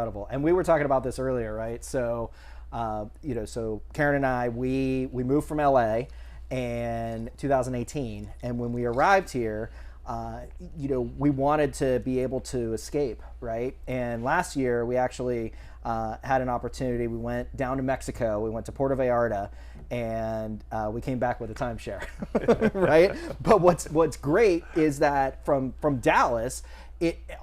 incredible. And we were talking about this earlier, right? So, so Karen and I, we moved from LA in 2018, and when we arrived here, we wanted to be able to escape, right? And last year we actually had an opportunity. We went down to Mexico. We went to Puerto Vallarta, and we came back with a timeshare, right? But what's great is that from Dallas,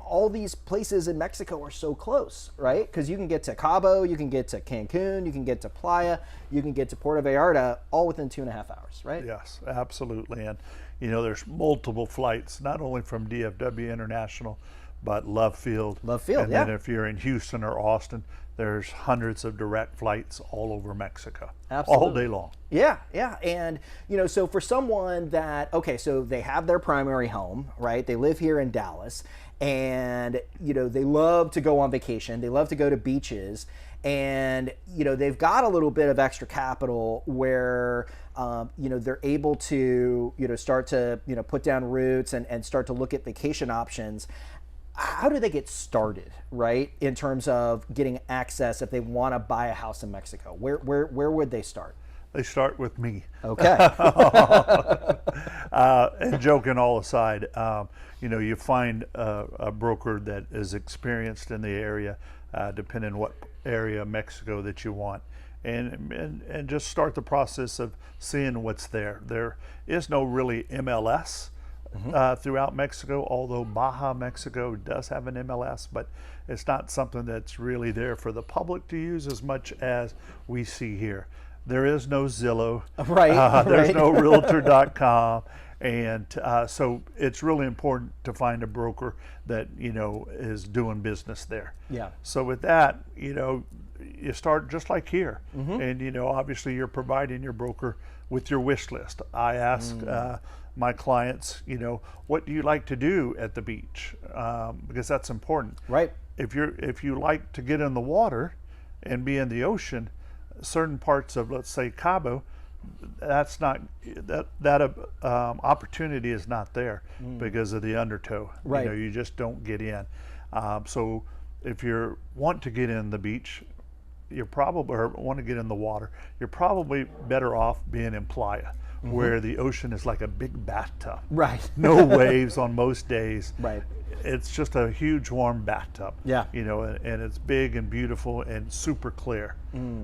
all these places in Mexico are so close, right? Because you can get to Cabo, you can get to Cancun, you can get to Playa, you can get to Puerto Vallarta, all within 2.5 hours, right? Yes, absolutely. And there's multiple flights, not only from DFW International, but Love Field. Love Field, and yeah. then if you're in Houston or Austin, there's hundreds of direct flights all over Mexico. Absolutely. All day long. Yeah, yeah. And, so for someone that, okay, so they have their primary home, right? They live here in Dallas, and, they love to go on vacation. They love to go to beaches, and, they've got a little bit of extra capital where, they're able to, start to, put down roots and start to look at vacation options. How do they get started, right? In terms of getting access if they want to buy a house in Mexico, where would they start? They start with me. Okay. And joking all aside, you find a broker that is experienced in the area, depending what area of Mexico that you want, and just start the process of seeing what's there. There is no really MLS. Throughout Mexico, although Baja Mexico does have an MLS, but it's not something that's really there for the public to use as much as we see here. There is no Zillow, right? There's no Realtor.com, and so it's really important to find a broker that is doing business there. Yeah. So with that, you start just like here, and obviously you're providing your broker with your wish list. I ask my clients, what do you like to do at the beach? Because that's important. Right. If you like to get in the water and be in the ocean, certain parts of, let's say, Cabo, that's not that opportunity is not there because of the undertow. Right. You just don't get in. So if you want to get in the beach, or want to get in the water, you're probably better off being in Playa, where the ocean is like a big bathtub. Right. No waves on most days. Right. It's just a huge warm bathtub. Yeah. And it's big and beautiful and super clear.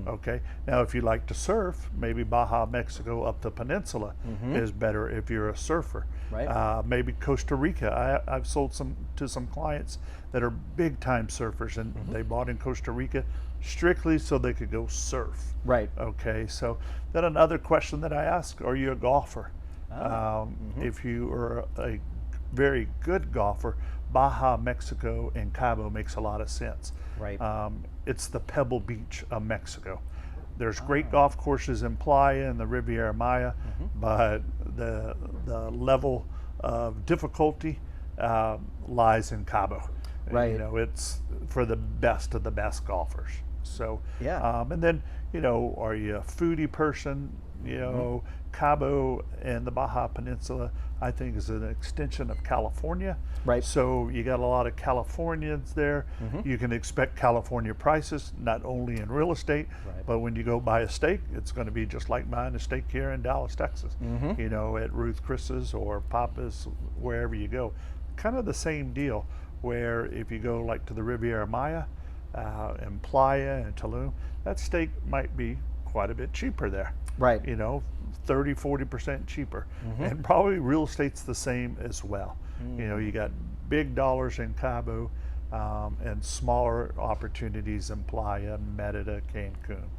Okay. Now, if you like to surf, maybe Baja Mexico up the peninsula is better if you're a surfer. Right. Maybe Costa Rica. I've sold to some clients that are big time surfers, and they bought in Costa Rica strictly so they could go surf. Right. Okay. So then another question that I ask: are you a golfer? If you are a very good golfer, Baja Mexico and Cabo makes a lot of sense. Right. It's the Pebble Beach of Mexico. There's great golf courses in Playa and the Riviera Maya, but the level of difficulty lies in Cabo. Right. It's for the best of the best golfers. So yeah. And then are you a foodie person? Cabo and the Baja Peninsula, I think, is an extension of California. Right. So you got a lot of Californians there. You can expect California prices, not only in real estate, but when you go buy a steak, it's going to be just like buying a steak here in Dallas, Texas. At Ruth Chris's or Papa's, wherever you go. Kind of the same deal, where if you go like to the Riviera Maya and Playa and Tulum, that steak might be quite a bit cheaper there. Right. 30-40% cheaper. And probably real estate's the same as well. You got big dollars in Cabo and smaller opportunities in Playa, Merida, Cancun.